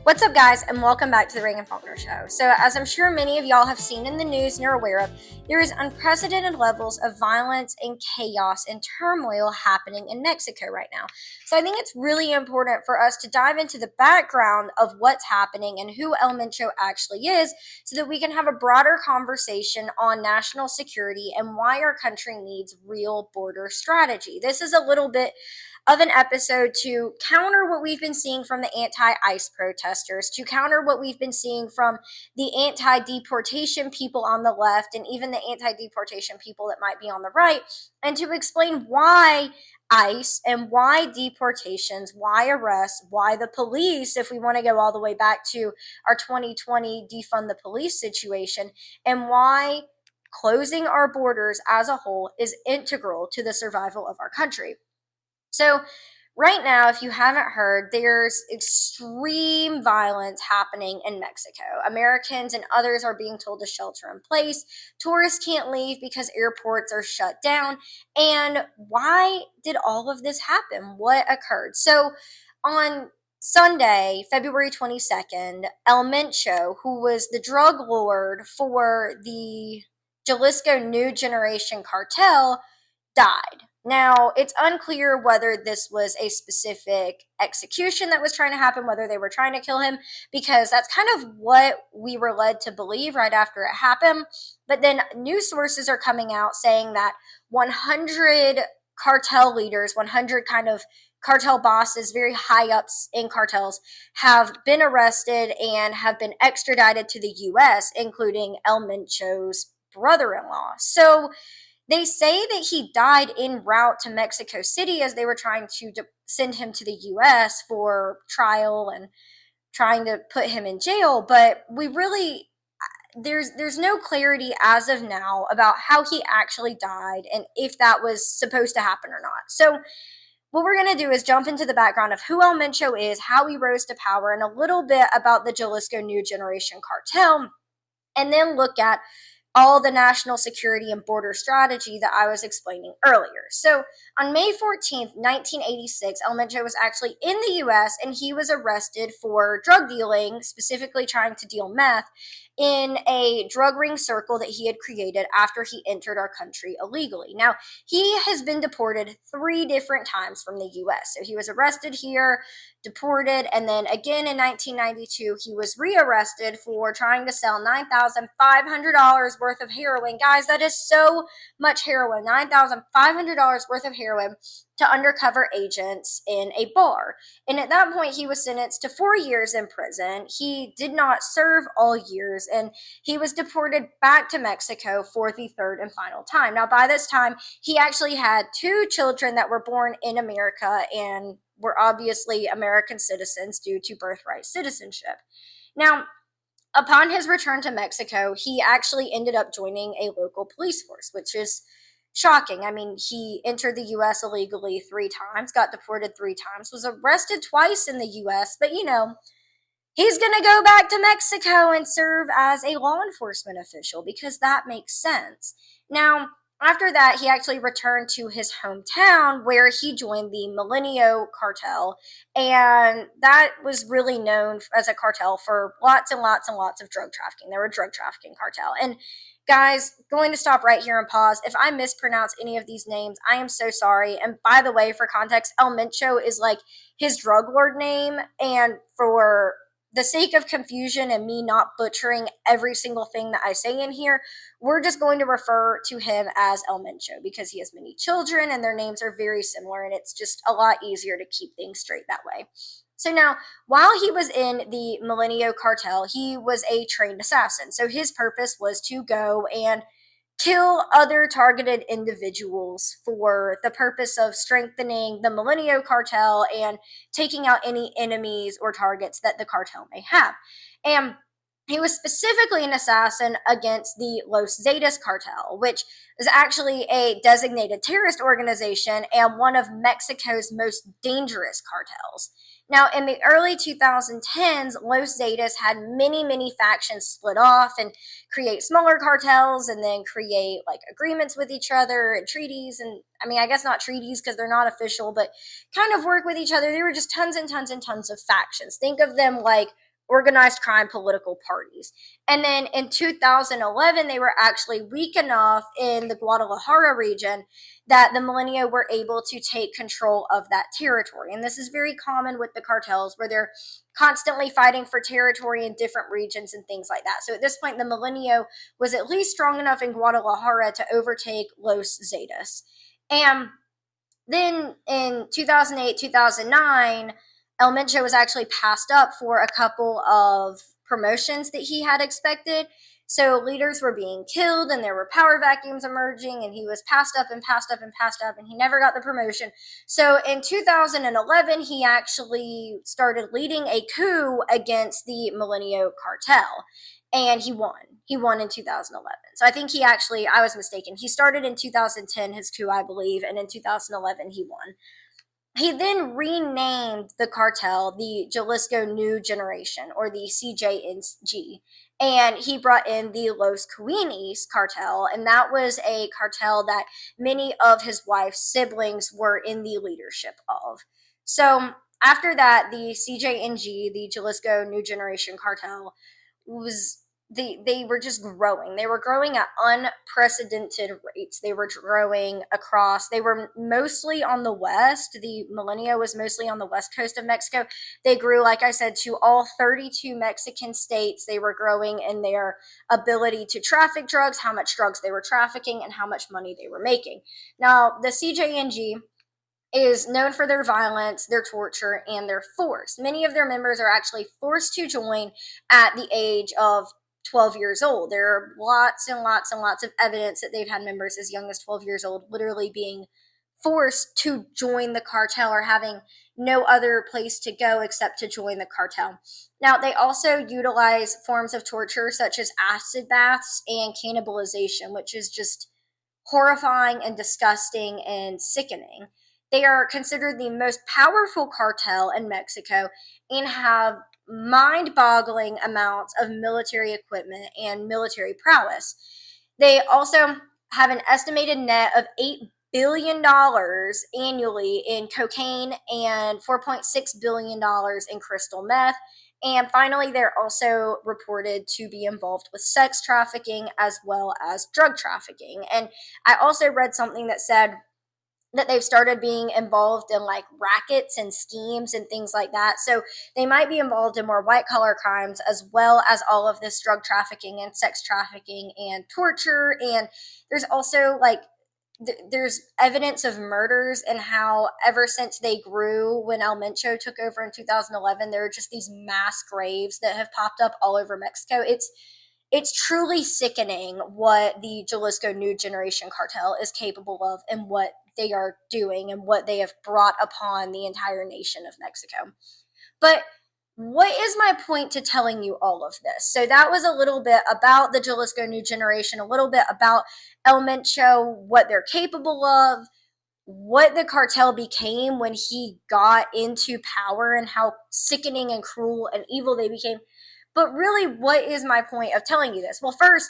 What's up, guys, and welcome back to the Reagan Faulkner Show. So, as I'm sure many of y'all have seen in the news and you're aware of, there is unprecedented levels of violence and chaos and turmoil happening in Mexico right now. So, I think it's really important for us to dive into the background of what's happening and who El Mencho actually is so that we can have a broader conversation on national security and why our country needs real border strategy. This is a little bit of an episode to counter what we've been seeing from the anti-ICE protesters, to counter what we've been seeing from the anti-deportation people on the left and even the anti-deportation people that might be on the right, and to explain why ICE and why deportations, why arrests, why the police, if we want to go all the way back to our 2020 defund the police situation, and why closing our borders as a whole is integral to the survival of our country. So right now, if you haven't heard, there's extreme violence happening in Mexico. Americans and others are being told to shelter in place. Tourists can't leave because airports are shut down. And why did all of this happen? What occurred? So on Sunday, February 22nd, El Mencho, who was the drug lord for the Jalisco New Generation Cartel, died. Now, it's unclear whether this was a specific execution that was trying to happen, whether they were trying to kill him, because that's kind of what we were led to believe right after it happened. But then news sources are coming out saying that 100 cartel leaders, 100 kind of cartel bosses, very high ups in cartels, have been arrested and have been extradited to the U.S., including El Mencho's brother-in-law. So they say that he died en route to Mexico City as they were trying to send him to the U.S. for trial and trying to put him in jail. But there's no clarity as of now about how he actually died and if that was supposed to happen or not. So what we're going to do is jump into the background of who El Mencho is, how he rose to power, and a little bit about the Jalisco New Generation Cartel, and then look at all the national security and border strategy that I was explaining earlier. So on May 14th, 1986, El Mencho was actually in the U.S. and he was arrested for drug dealing, specifically trying to deal meth, in a drug ring circle that he had created after he entered our country illegally. Now, he has been deported 3 different times from the U.S. So he was arrested here, deported, and then again in 1992, he was rearrested for trying to sell $9,500 worth of heroin. Guys, that is so much heroin, $9,500 worth of heroin to undercover agents in a bar. And at that point, he was sentenced to 4 years in prison. He did not serve all years, and he was deported back to Mexico for the 3rd and final time. Now, by this time, he actually had 2 children that were born in America and were obviously American citizens due to birthright citizenship. Now, upon his return to Mexico, he actually ended up joining a local police force, which is shocking. I mean, he entered the U.S. illegally 3 times, got deported 3 times, was arrested twice in the U.S., but he's going to go back to Mexico and serve as a law enforcement official because that makes sense. Now, after that, he actually returned to his hometown where he joined the Mencho cartel, and that was really known as a cartel for lots and lots and lots of drug trafficking. They were a drug trafficking cartel. And guys, going to stop right here and pause. If I mispronounce any of these names, I am so sorry. And by the way, for context, El Mencho is like his drug lord name, and for the sake of confusion and me not butchering every single thing that I say in here, we're just going to refer to him as El Mencho because he has many children and their names are very similar, and it's just a lot easier to keep things straight that way. So now, while he was in the Mencho cartel, he was a trained assassin. So his purpose was to go and kill other targeted individuals for the purpose of strengthening the Mencho cartel and taking out any enemies or targets that the cartel may have. And he was specifically an assassin against the Los Zetas cartel, which is actually a designated terrorist organization and one of Mexico's most dangerous cartels. Now, in the early 2010s, Los Zetas had many, many factions split off and create smaller cartels and then create like agreements with each other and treaties. And I mean, I guess not treaties because they're not official, but kind of work with each other. There were just tons and tons and tons of factions. Think of them like organized crime political parties. And then in 2011, they were actually weak enough in the Guadalajara region that the Milenio were able to take control of that territory. And this is very common with the cartels, where they're constantly fighting for territory in different regions and things like that. So at this point, the Milenio was at least strong enough in Guadalajara to overtake Los Zetas. And then in 2008, 2009, El Mencho was actually passed up for a couple of promotions that he had expected. So leaders were being killed and there were power vacuums emerging, and he was passed up and passed up and passed up, and he never got the promotion. So in 2011, he actually started leading a coup against the Milenio cartel, and he won. He won in 2011. So I think I was mistaken. He started in 2010, his coup, I believe, and in 2011 he won. He then renamed the cartel the Jalisco New Generation, or the CJNG, and he brought in the Los Cuinis cartel, and that was a cartel that many of his wife's siblings were in the leadership of. So after that, the CJNG, the Jalisco New Generation Cartel, was they were just growing. They were growing at unprecedented rates. They were growing across. They were mostly on the west. The Milenio was mostly on the west coast of Mexico. They grew, like I said, to all 32 Mexican states. They were growing in their ability to traffic drugs, how much drugs they were trafficking, and how much money they were making. Now, the CJNG is known for their violence, their torture, and their force. Many of their members are actually forced to join at the age of 12 years old. There are lots and lots and lots of evidence that they've had members as young as 12 years old literally being forced to join the cartel or having no other place to go except to join the cartel. Now, they also utilize forms of torture such as acid baths and cannibalization, which is just horrifying and disgusting and sickening. They are considered the most powerful cartel in Mexico and have mind-boggling amounts of military equipment and military prowess. They also have an estimated net of $8 billion annually in cocaine and $4.6 billion in crystal meth. And finally, they're also reported to be involved with sex trafficking as well as drug trafficking. And I also read something that said that they've started being involved in like rackets and schemes and things like that. So they might be involved in more white collar crimes as well as all of this drug trafficking and sex trafficking and torture. And there's also like there's evidence of murders, and how ever since they grew when El Mencho took over in 2011, there are just these mass graves that have popped up all over Mexico. It's truly sickening what the Jalisco New Generation Cartel is capable of and what they are doing and what they have brought upon the entire nation of Mexico. But what is my point to telling you all of this? So that was a little bit about the Jalisco New Generation, a little bit about El Mencho, what they're capable of, what the cartel became when he got into power, and how sickening and cruel and evil they became. But really, what is my point of telling you this? Well, first,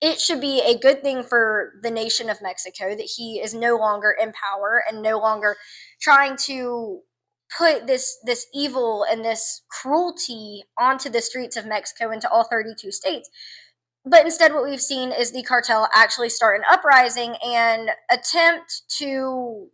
it should be a good thing for the nation of Mexico that he is no longer in power and no longer trying to put this evil and this cruelty onto the streets of Mexico, into all 32 states. But instead, what we've seen is the cartel actually start an uprising and attempt to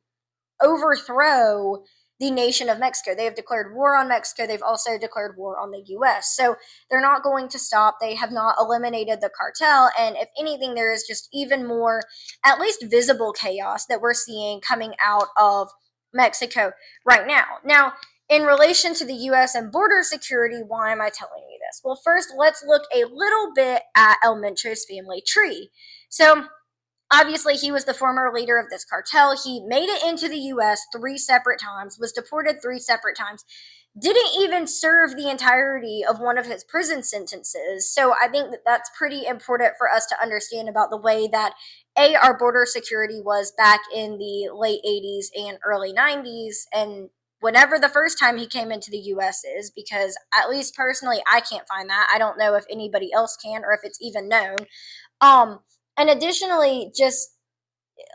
overthrow the nation of Mexico. They have declared war on Mexico. They've also declared war on the US. So they're not going to stop. They have not eliminated the cartel. And if anything, there is just even more, at least visible chaos that we're seeing coming out of Mexico right now. Now, in relation to the US and border security, why am I telling you this? Well, first, let's look a little bit at El Mencho's family tree. So obviously, he was the former leader of this cartel. He made it into the US 3 separate times, was deported 3 separate times, didn't even serve the entirety of one of his prison sentences. So I think that that's pretty important for us to understand about the way that our border security was back in the late 80s and early 90s, and whenever the first time he came into the US is, because at least personally, I can't find that. I don't know if anybody else can or if it's even known. And additionally, just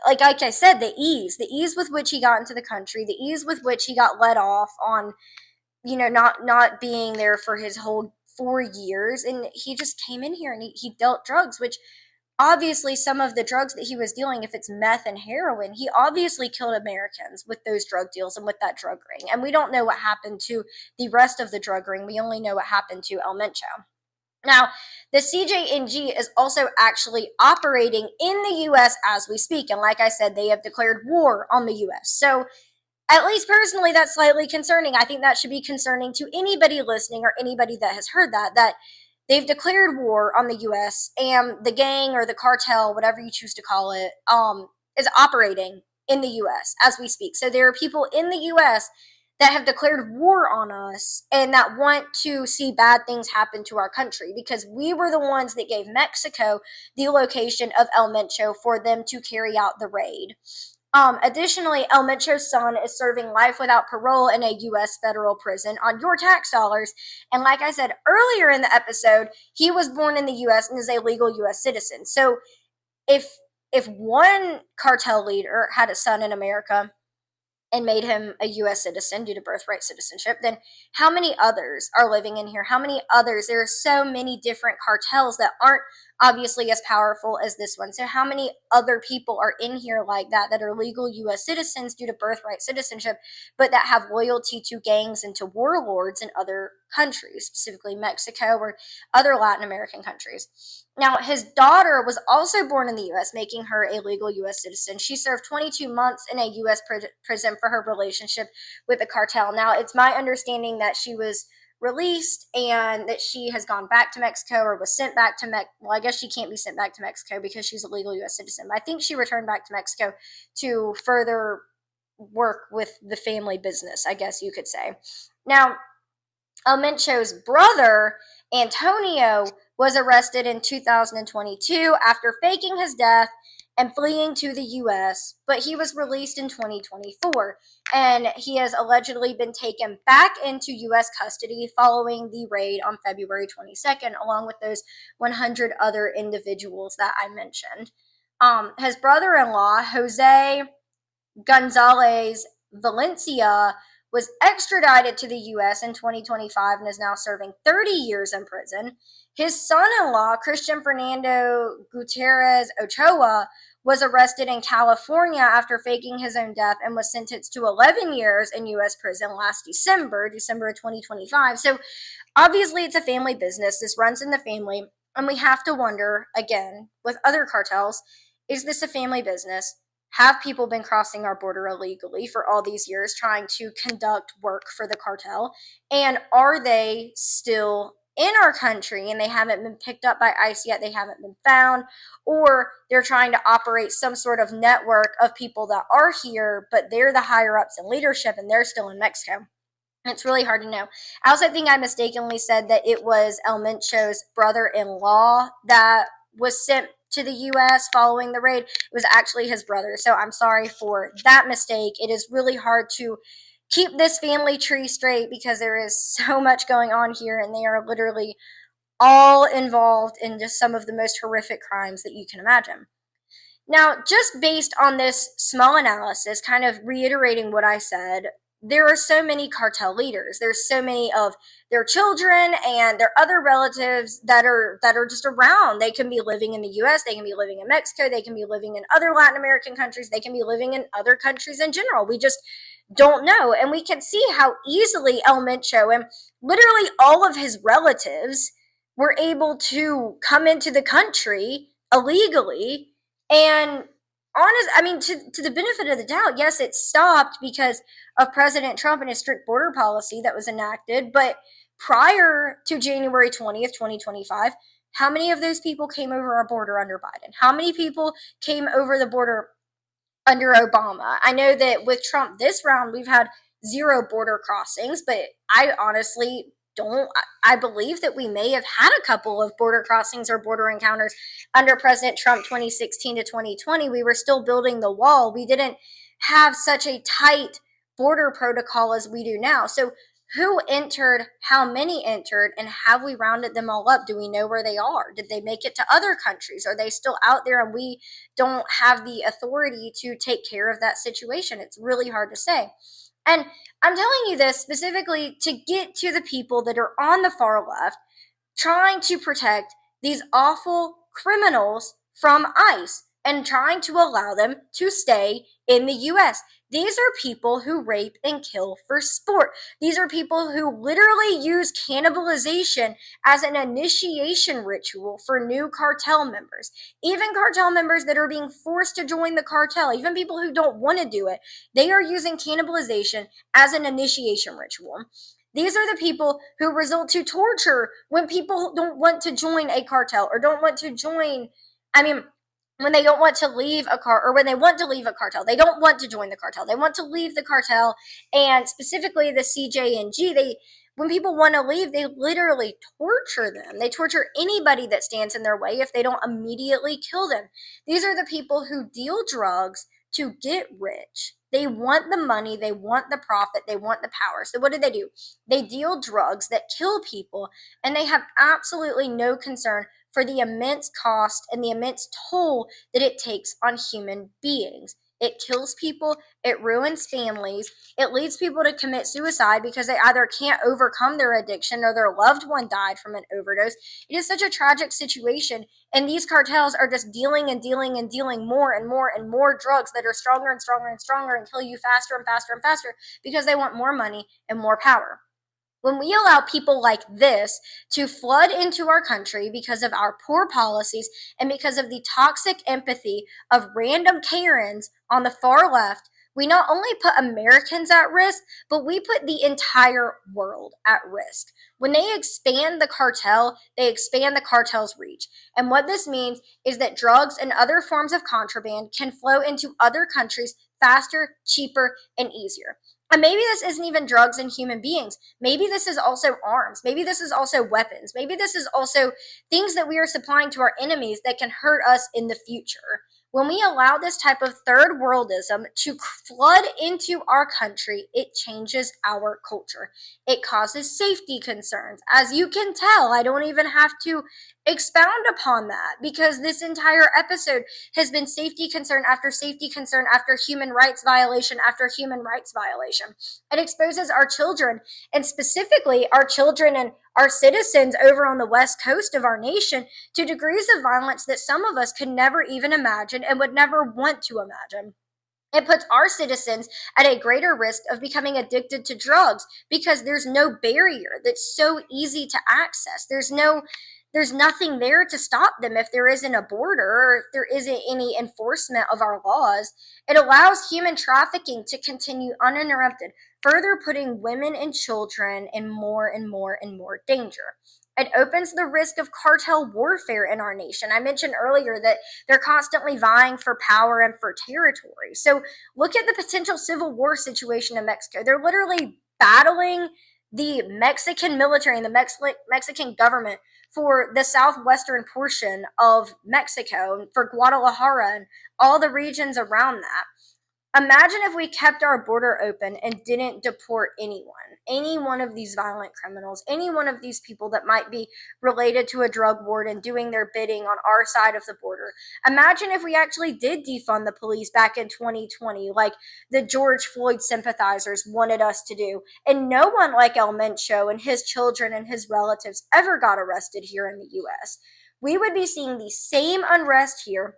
like I said, the ease with which he got into the country, the ease with which he got let off on not being there for his whole 4 years, and he just came in here and he dealt drugs, which obviously some of the drugs that he was dealing, if it's meth and heroin, he obviously killed Americans with those drug deals and with that drug ring. And we don't know what happened to the rest of the drug ring. We only know what happened to El Mencho. Now, the CJNG is also actually operating in the US as we speak. And like I said, they have declared war on the US. So, at least personally, that's slightly concerning. I think that should be concerning to anybody listening or anybody that has heard that they've declared war on the US and the gang or the cartel, whatever you choose to call it, is operating in the US as we speak. So there are people in the US that have declared war on us and that want to see bad things happen to our country because we were the ones that gave Mexico the location of El Mencho for them to carry out the raid. Additionally, El Mencho's son is serving life without parole in a U.S. federal prison on your tax dollars. And like I said earlier in the episode, he was born in the U.S. and is a legal U.S. citizen. So if one cartel leader had a son in America and made him a U.S. citizen due to birthright citizenship, then how many others are living in here? How many others? There are so many different cartels that aren't obviously as powerful as this one. So how many other people are in here like that are legal U.S. citizens due to birthright citizenship, but that have loyalty to gangs and to warlords in other countries, specifically Mexico or other Latin American countries? Now, his daughter was also born in the U.S., making her a legal U.S. citizen. She served 22 months in a U.S. prison for her relationship with the cartel. Now, it's my understanding that she was released and that she has gone back to Mexico or was sent back to Mexico. Well, I guess she can't be sent back to Mexico because she's a legal U.S. citizen. But I think she returned back to Mexico to further work with the family business, I guess you could say. Now, El Mencho's brother, Antonio, was arrested in 2022 after faking his death and fleeing to the U.S., but he was released in 2024, and he has allegedly been taken back into U.S. custody following the raid on February 22nd, along with those 100 other individuals that I mentioned. His brother-in-law, Jose Gonzalez Valencia, was extradited to the U.S. in 2025 and is now serving 30 years in prison. His son-in-law, Christian Fernando Gutierrez Ochoa, was arrested in California after faking his own death and was sentenced to 11 years in U.S. prison last December of 2025. So obviously it's a family business. This runs in the family, and we have to wonder, again, with other cartels, is this a family business? Have people been crossing our border illegally for all these years trying to conduct work for the cartel? And are they still in our country and they haven't been picked up by ICE yet, they haven't been found, or they're trying to operate some sort of network of people that are here, but they're the higher ups in leadership and they're still in Mexico? It's really hard to know. I also think I mistakenly said that it was El Mencho's brother-in-law that was sent to the U.S. following the raid. It was actually his brother. So I'm sorry for that mistake. It is really hard to keep this family tree straight because there is so much going on here, and they are literally all involved in just some of the most horrific crimes that you can imagine. Now, just based on this small analysis, kind of reiterating what I said, there are so many cartel leaders. There's so many of their children and their other relatives that are just around. They can be living in the US, they can be living in Mexico, they can be living in other Latin American countries, they can be living in other countries in general. We just don't know. And we can see how easily El Mencho and literally all of his relatives were able to come into the country illegally. And to the benefit of the doubt, yes, it stopped because of President Trump and his strict border policy that was enacted. But prior to January 20th, 2025, how many of those people came over our border under Biden? How many people came over the border under Obama? I know that with Trump this round, we've had 0 border crossings, but I honestly I believe that we may have had a couple of border crossings or border encounters under President Trump 2016 to 2020. We were still building the wall. We didn't have such a tight border protocol as we do now. So who entered, how many entered, and have we rounded them all up? Do we know where they are? Did they make it to other countries? Are they still out there and we don't have the authority to take care of that situation? It's really hard to say. And I'm telling you this specifically to get to the people that are on the far left trying to protect these awful criminals from ICE and trying to allow them to stay in the US. These are people who rape and kill for sport. These are people who literally use cannibalization as an initiation ritual for new cartel members. Even cartel members that are being forced to join the cartel, even people who don't want to do it, they are using cannibalization as an initiation ritual. These are the people who result to torture when people don't want to join a cartel or don't want to join, I mean, when they don't want to leave a car or when they want to leave a cartel. They don't want to join the cartel. They want to leave the cartel, and specifically the CJNG, when people want to leave, they literally torture them. They torture anybody that stands in their way if they don't immediately kill them. These are the people who deal drugs to get rich. They want the money, they want the profit, they want the power. So what do? They deal drugs that kill people, and they have absolutely no concern for the immense cost and the immense toll that it takes on human beings. It kills people, it ruins families, it leads people to commit suicide because they either can't overcome their addiction or their loved one died from an overdose. It is such a tragic situation, and these cartels are just dealing and dealing and dealing more and more and more drugs that are stronger and stronger and stronger and kill you faster and faster and faster because they want more money and more power. When we allow people like this to flood into our country because of our poor policies and because of the toxic empathy of random Karens on the far left, we not only put Americans at risk, but we put the entire world at risk. When they expand the cartel, they expand the cartel's reach. And what this means is that drugs and other forms of contraband can flow into other countries faster, cheaper, and easier. And maybe this isn't even drugs and human beings. Maybe this is also arms. Maybe this is also weapons. Maybe this is also things that we are supplying to our enemies that can hurt us in the future. When we allow this type of third worldism to flood into our country, it changes our culture. It causes safety concerns. As you can tell, I don't even have to expound upon that because this entire episode has been safety concern after human rights violation after human rights violation. It exposes our children, and specifically our children and our citizens over on the west coast of our nation, to degrees of violence that some of us could never even imagine and would never want to imagine. It puts our citizens at a greater risk of becoming addicted to drugs because there's no barrier that's so easy to access. There's nothing there to stop them if there isn't a border or if there isn't any enforcement of our laws. It allows human trafficking to continue uninterrupted, further putting women and children in more and more and more danger. It opens the risk of cartel warfare in our nation. I mentioned earlier that they're constantly vying for power and for territory. So look at the potential civil war situation in Mexico. They're literally battling the Mexican military and the Mexican government for the southwestern portion of Mexico, for Guadalajara and all the regions around that. Imagine if we kept our border open and didn't deport anyone, any one of these violent criminals, any one of these people that might be related to a drug warden doing their bidding on our side of the border. Imagine if we actually did defund the police back in 2020, like the George Floyd sympathizers wanted us to do, and no one like El Mencho and his children and his relatives ever got arrested here in the US. We would be seeing the same unrest here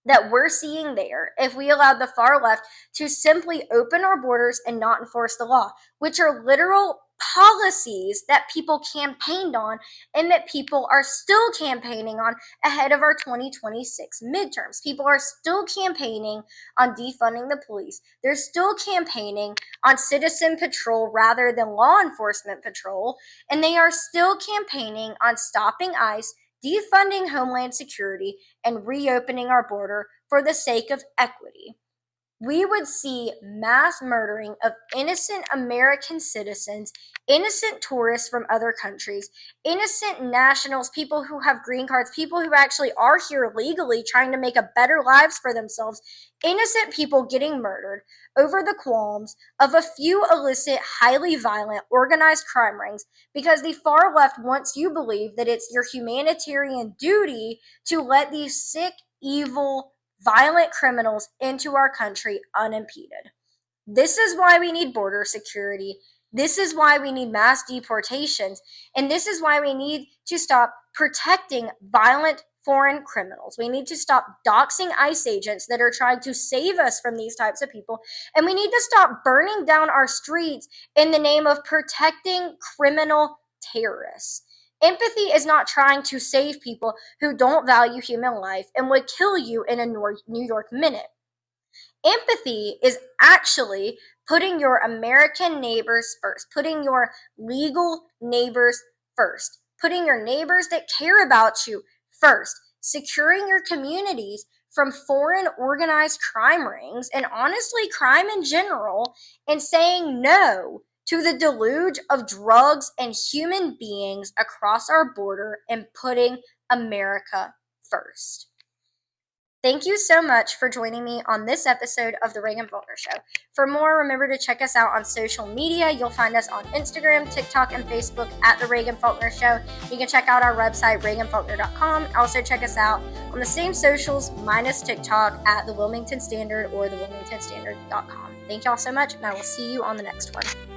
that we're seeing there if we allowed the far left to simply open our borders and not enforce the law, which are literal policies that people campaigned on and that people are still campaigning on ahead of our 2026 midterms. People are still campaigning on defunding the police. They're still campaigning on citizen patrol rather than law enforcement patrol, and they are still campaigning on stopping ICE, defunding Homeland Security, and reopening our border for the sake of equity. We would see mass murdering of innocent American citizens, innocent tourists from other countries, innocent nationals, people who have green cards, people who actually are here legally trying to make a better lives for themselves, innocent people getting murdered over the qualms of a few illicit, highly violent, organized crime rings because the far left wants you to believe that it's your humanitarian duty to let these sick, evil, violent criminals into our country unimpeded. This is why we need border security. This is why we need mass deportations. And this is why we need to stop protecting violent foreign criminals. We need to stop doxing ICE agents that are trying to save us from these types of people. And we need to stop burning down our streets in the name of protecting criminal terrorists. Empathy is not trying to save people who don't value human life and would kill you in a New York minute. Empathy is actually putting your American neighbors first, putting your legal neighbors first, putting your neighbors that care about you first, securing your communities from foreign organized crime rings and honestly crime in general, and saying no to the deluge of drugs and human beings across our border and putting America first. Thank you so much for joining me on this episode of the Reagan Faulkner Show. For more, remember to check us out on social media. You'll find us on Instagram, TikTok, and Facebook at the Reagan Faulkner Show. You can check out our website, reaganfaulkner.com. Also check us out on the same socials, minus TikTok, at the Wilmington Standard or the wilmingtonstandard.com. Thank y'all so much, and I will see you on the next one.